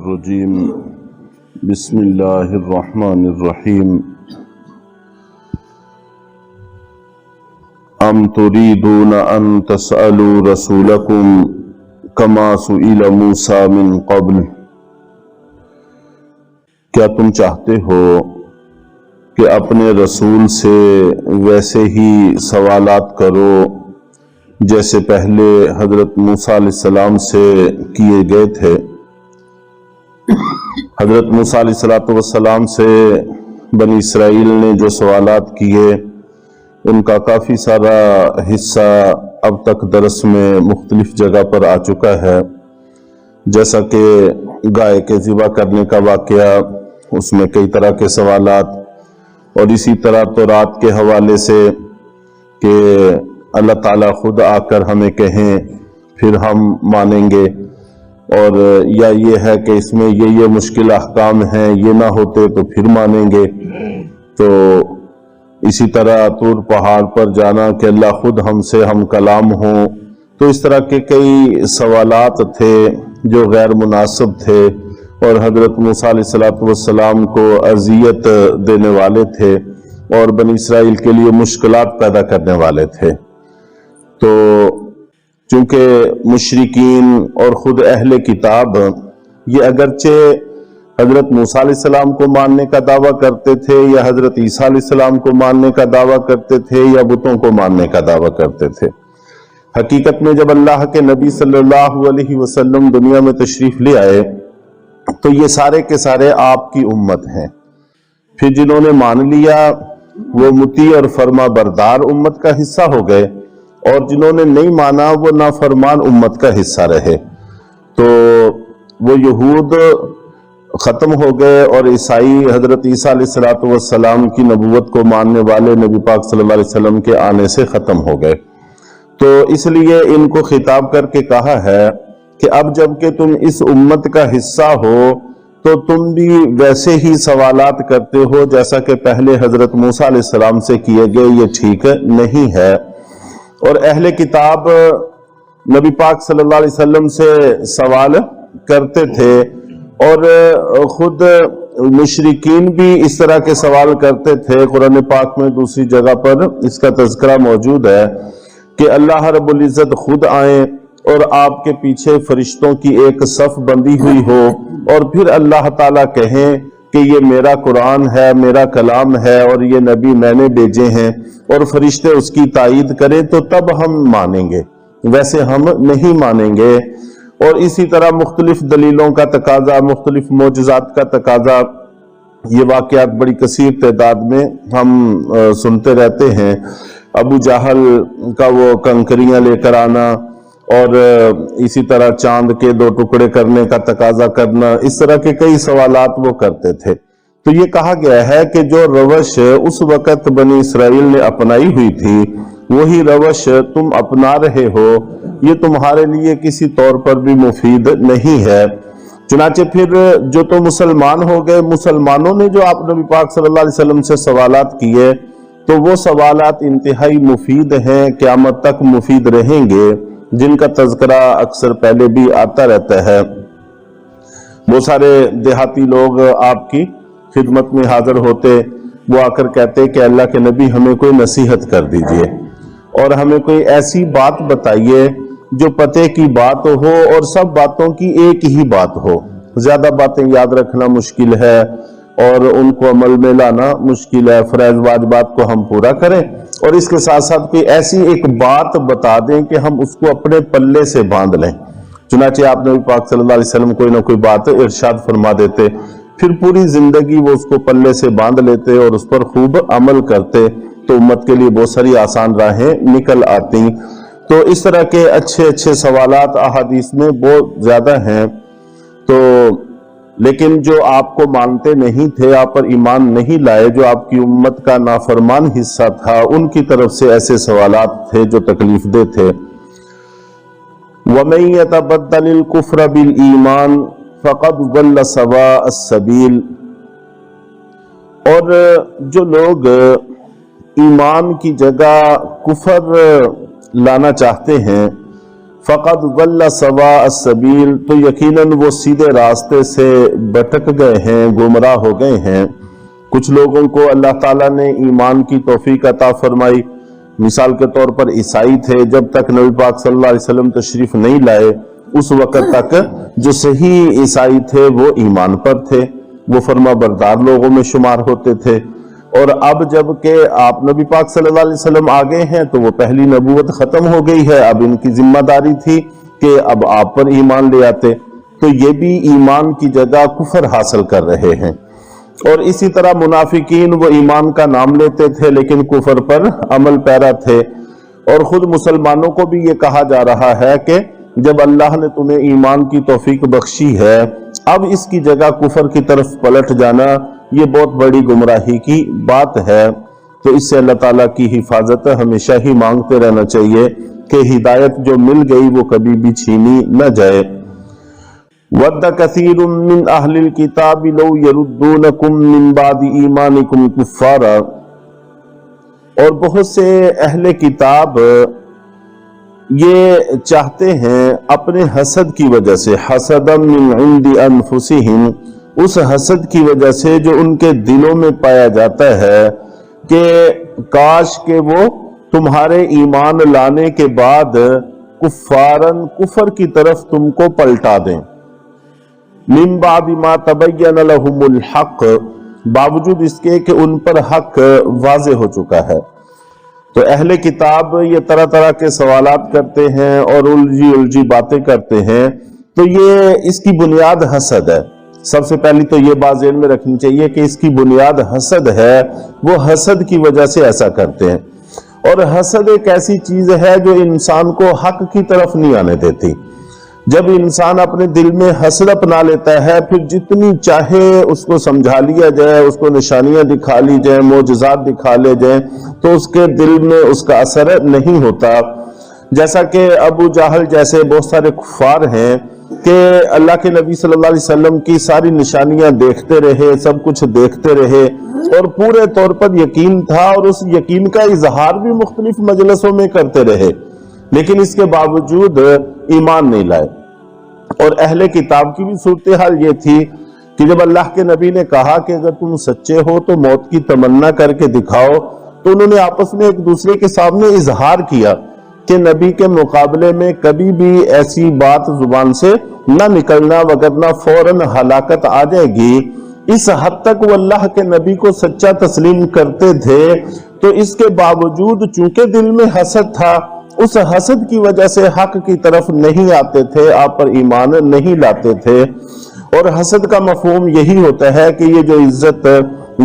الرجیم بسم اللہ الرحمن الرحیم ام تريدون ان تسألوا رسولکم کما سئل موسیٰ من قبل، کیا تم چاہتے ہو کہ اپنے رسول سے ویسے ہی سوالات کرو جیسے پہلے حضرت موسیٰ علیہ السلام سے کیے گئے تھے؟ حضرت موسیٰ علیہ السلام سے بنی اسرائیل نے جو سوالات کیے ان کا کافی سارا حصہ اب تک درس میں مختلف جگہ پر آ چکا ہے، جیسا کہ گائے کے ذبح کرنے کا واقعہ، اس میں کئی طرح کے سوالات، اور اسی طرح تورات کے حوالے سے کہ اللہ تعالیٰ خود آ کر ہمیں کہیں پھر ہم مانیں گے، اور یا یہ ہے کہ اس میں یہ مشکل احکام ہیں، یہ نہ ہوتے تو پھر مانیں گے۔ تو اسی طرح طور پہاڑ پر جانا کہ اللہ خود ہم سے ہم کلام ہوں، تو اس طرح کے کئی سوالات تھے جو غیر مناسب تھے اور حضرت موسیٰ علیہ السلام کو اذیت دینے والے تھے اور بنی اسرائیل کے لیے مشکلات پیدا کرنے والے تھے۔ تو چونکہ مشرکین اور خود اہل کتاب یہ اگرچہ حضرت موسیٰ علیہ السلام کو ماننے کا دعویٰ کرتے تھے یا حضرت عیسیٰ علیہ السلام کو ماننے کا دعویٰ کرتے تھے یا بتوں کو ماننے کا دعویٰ کرتے تھے، حقیقت میں جب اللہ کے نبی صلی اللہ علیہ وسلم دنیا میں تشریف لے آئے تو یہ سارے کے سارے آپ کی امت ہیں۔ پھر جنہوں نے مان لیا وہ مطیع اور فرما بردار امت کا حصہ ہو گئے، اور جنہوں نے نہیں مانا وہ نافرمان امت کا حصہ رہے۔ تو وہ یہود ختم ہو گئے اور عیسائی حضرت عیسیٰ علیہ السلام کی نبوت کو ماننے والے نبی پاک صلی اللہ علیہ وسلم کے آنے سے ختم ہو گئے۔ تو اس لیے ان کو خطاب کر کے کہا ہے کہ اب جب کہ تم اس امت کا حصہ ہو تو تم بھی ویسے ہی سوالات کرتے ہو جیسا کہ پہلے حضرت موسیٰ علیہ السلام سے کیے گئے، یہ ٹھیک نہیں ہے۔ اور اہل کتاب نبی پاک صلی اللہ علیہ وسلم سے سوال کرتے تھے، اور خود مشرکین بھی اس طرح کے سوال کرتے تھے۔ قرآن پاک میں دوسری جگہ پر اس کا تذکرہ موجود ہے کہ اللہ رب العزت خود آئیں اور آپ کے پیچھے فرشتوں کی ایک صف بندی ہوئی ہو، اور پھر اللہ تعالیٰ کہیں کہ یہ میرا قرآن ہے، میرا کلام ہے، اور یہ نبی میں نے بھیجے ہیں، اور فرشتے اس کی تائید کریں تو تب ہم مانیں گے، ویسے ہم نہیں مانیں گے۔ اور اسی طرح مختلف دلیلوں کا تقاضا، مختلف معجزات کا تقاضا، یہ واقعات بڑی کثیر تعداد میں ہم سنتے رہتے ہیں۔ ابو جہل کا وہ کنکریاں لے کر آنا، اور اسی طرح چاند کے 2 ٹکڑے کرنے کا تقاضا کرنا، اس طرح کے کئی سوالات وہ کرتے تھے۔ تو یہ کہا گیا ہے کہ جو روش اس وقت بنی اسرائیل نے اپنائی ہوئی تھی وہی روش تم اپنا رہے ہو، یہ تمہارے لیے کسی طور پر بھی مفید نہیں ہے۔ چنانچہ پھر جو تو مسلمان ہو گئے، مسلمانوں نے جو آپ نبی پاک صلی اللہ علیہ وسلم سے سوالات کیے تو وہ سوالات انتہائی مفید ہیں، قیامت تک مفید رہیں گے، جن کا تذکرہ اکثر پہلے بھی آتا رہتا ہے۔ وہ سارے دیہاتی لوگ آپ کی خدمت میں حاضر ہوتے، وہ آ کر کہتے کہ اللہ کے نبی ہمیں کوئی نصیحت کر دیجئے اور ہمیں کوئی ایسی بات بتائیے جو پتے کی بات ہو اور سب باتوں کی ایک ہی بات ہو۔ زیادہ باتیں یاد رکھنا مشکل ہے اور ان کو عمل میں لانا مشکل ہے، فرائض واجبات کو ہم پورا کریں اور اس کے ساتھ ساتھ کوئی ایسی ایک بات بتا دیں کہ ہم اس کو اپنے پلے سے باندھ لیں۔ چنانچہ آپ نبی پاک صلی اللہ علیہ وسلم کوئی نہ کوئی بات ارشاد فرما دیتے، پھر پوری زندگی وہ اس کو پلے سے باندھ لیتے اور اس پر خوب عمل کرتے، تو امت کے لیے بہت ساری آسان راہیں نکل آتی۔ تو اس طرح کے اچھے سوالات احادیث میں بہت زیادہ ہیں۔ تو لیکن جو آپ کو مانتے نہیں تھے، آپ پر ایمان نہیں لائے، جو آپ کی امت کا نافرمان حصہ تھا، ان کی طرف سے ایسے سوالات تھے جو تکلیف دہ تھے۔ وَمَن يَتَبَدَّلِ الْكُفْرَ بِالْإِيمَانِ فَقَدْ ضَلَّ سَوَاءَ السَّبِيلِ، اور جو لوگ ایمان کی جگہ کفر لانا چاہتے ہیں فقد ضل سواء السبیل، تو یقیناً وہ سیدھے راستے سے بھٹک گئے ہیں، گمراہ ہو گئے ہیں۔ کچھ لوگوں کو اللہ تعالیٰ نے ایمان کی توفیق عطا فرمائی، مثال کے طور پر عیسائی تھے، جب تک نبی پاک صلی اللہ علیہ وسلم تشریف نہیں لائے اس وقت تک جو صحیح عیسائی تھے وہ ایمان پر تھے، وہ فرما بردار لوگوں میں شمار ہوتے تھے، اور اب جب کہ آپ نبی پاک صلی اللہ علیہ وسلم آگے ہیں تو وہ پہلی نبوت ختم ہو گئی ہے، اب ان کی ذمہ داری تھی کہ اب آپ پر ایمان لے آتے، تو یہ بھی ایمان کی جگہ کفر حاصل کر رہے ہیں۔ اور اسی طرح منافقین وہ ایمان کا نام لیتے تھے لیکن کفر پر عمل پیرا تھے، اور خود مسلمانوں کو بھی یہ کہا جا رہا ہے کہ جب اللہ نے تمہیں ایمان کی توفیق بخشی ہے اب اس کی جگہ کفر کی طرف پلٹ جانا یہ بہت بڑی گمراہی کی بات ہے۔ تو اس سے اللہ تعالیٰ کی حفاظت ہمیشہ ہی مانگتے رہنا چاہیے کہ ہدایت جو مل گئی وہ کبھی بھی چھینی نہ جائے۔ وَدَّ كَثِيرٌ مِّنْ أَهْلِ الْكِتَابِ لَوْ يَرُدُّونَكُمْ مِّن بَعْدِ إِيمَانِكُمْ كُفَّارًا، اور بہت سے اہل کتاب یہ چاہتے ہیں اپنے حسد کی وجہ سے، حسدا من عند انفسہم، اس حسد کی وجہ سے جو ان کے دلوں میں پایا جاتا ہے کہ کاش کہ وہ تمہارے ایمان لانے کے بعد کفارن، کفر کی طرف تم کو پلٹا دیں، من بعد ما تبین لہم الحق، باوجود اس کے کہ ان پر حق واضح ہو چکا ہے۔ تو اہل کتاب یہ طرح طرح کے سوالات کرتے ہیں اور الجھی باتیں کرتے ہیں، تو یہ اس کی بنیاد حسد ہے۔ سب سے پہلی تو یہ بات ذہن میں رکھنی چاہیے کہ اس کی بنیاد حسد ہے، وہ حسد کی وجہ سے ایسا کرتے ہیں، اور حسد ایک ایسی چیز ہے جو انسان کو حق کی طرف نہیں آنے دیتی۔ جب انسان اپنے دل میں حسد اپنا لیتا ہے پھر جتنی چاہے اس کو سمجھا لیا جائے، اس کو نشانیاں دکھا لی جائیں، معجزات دکھا لے جائیں، تو اس کے دل میں اس کا اثر نہیں ہوتا۔ جیسا کہ ابو جہل جیسے بہت سارے کفار ہیں کہ اللہ کے نبی صلی اللہ علیہ وسلم کی ساری نشانیاں دیکھتے رہے، سب کچھ دیکھتے رہے اور پورے طور پر یقین تھا، اور اس یقین کا اظہار بھی مختلف مجلسوں میں کرتے رہے، لیکن اس کے باوجود ایمان نہیں لائے۔ اور اہل کتاب کی بھی صورتحال یہ تھی کہ جب اللہ کے نبی نے کہا کہ اگر تم سچے ہو تو موت کی تمنا کر کے دکھاؤ، تو انہوں نے آپس میں ایک دوسرے کے سامنے اظہار کیا کہ نبی کے مقابلے میں کبھی بھی ایسی بات زبان سے نہ نکلنا، وگرنہ فوراً ہلاکت آ جائے گی۔ اس حد تک وہ اللہ کے نبی کو سچا تسلیم کرتے تھے، تو اس کے باوجود چونکہ دل میں حسد تھا، اس حسد کی وجہ سے حق کی طرف نہیں آتے تھے، آپ پر ایمان نہیں لاتے تھے۔ اور حسد کا مفہوم یہی ہوتا ہے کہ یہ جو عزت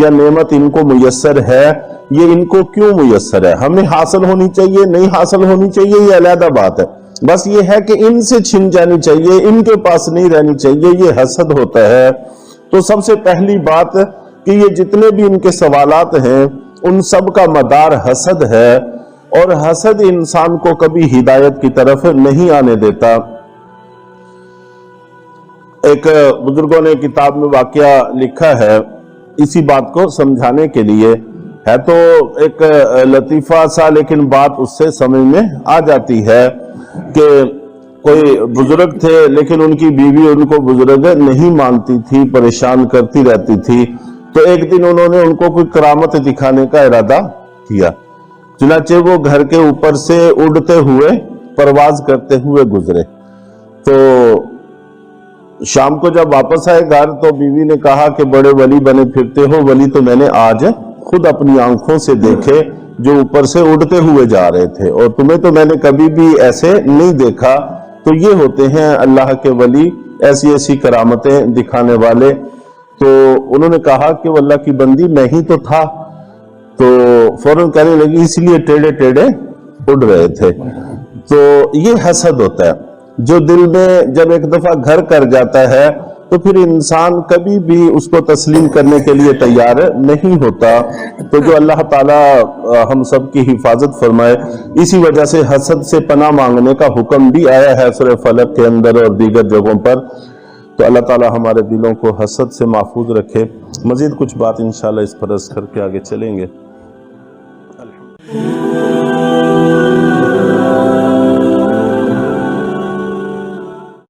یا نعمت ان کو میسر ہے، یہ ان کو کیوں میسر ہے، ہمیں حاصل ہونی چاہیے، نہیں حاصل ہونی چاہیے، یہ علیحدہ بات ہے، بس یہ ہے کہ ان سے چھن جانی چاہیے، ان کے پاس نہیں رہنی چاہیے، یہ حسد ہوتا ہے۔ تو سب سے پہلی بات کہ یہ جتنے بھی ان کے سوالات ہیں ان سب کا مدار حسد ہے، اور حسد انسان کو کبھی ہدایت کی طرف نہیں آنے دیتا۔ ایک بزرگوں نے کتاب میں واقعہ لکھا ہے اسی بات کو سمجھانے کے لیے، ہے تو ایک لطیفہ سا لیکن بات اس سے سمجھ میں آ جاتی ہے کہ کوئی بزرگ تھے لیکن ان کی بیوی ان کو بزرگ نہیں مانتی تھی، پریشان کرتی رہتی تھی، تو ایک دن انہوں نے ان کو کوئی کرامت دکھانے کا ارادہ کیا، چنانچہ وہ گھر کے اوپر سے اڑتے ہوئے پرواز کرتے ہوئے گزرے۔ تو شام کو جب واپس آئے گھر تو بیوی نے کہا کہ بڑے ولی بنے پھرتے ہو، ولی تو میں نے آج خود اپنی آنکھوں سے دیکھے جو اوپر سے اڑتے ہوئے جا رہے تھے، اور تمہیں تو میں نے کبھی بھی ایسے نہیں دیکھا۔ تو یہ ہوتے ہیں اللہ کے ولی، ایسی ایسی کرامتیں دکھانے والے۔ تو انہوں نے کہا کہ وہ اللہ کی بندی میں ہی تو تھا، تو فوراً کہنے لگی اس لیے ٹیڑے ٹیڑے اڑ رہے تھے۔ تو یہ حسد ہوتا ہے جو دل میں جب ایک دفعہ گھر کر جاتا ہے تو پھر انسان کبھی بھی اس کو تسلیم کرنے کے لیے تیار نہیں ہوتا۔ تو جو اللہ تعالیٰ ہم سب کی حفاظت فرمائے، اسی وجہ سے حسد سے پناہ مانگنے کا حکم بھی آیا ہے سورہ فلق کے اندر اور دیگر جگہوں پر۔ تو اللہ تعالیٰ ہمارے دلوں کو حسد سے محفوظ رکھے۔ مزید کچھ بات انشاءاللہ اس پر عرض کر کے آگے چلیں گے۔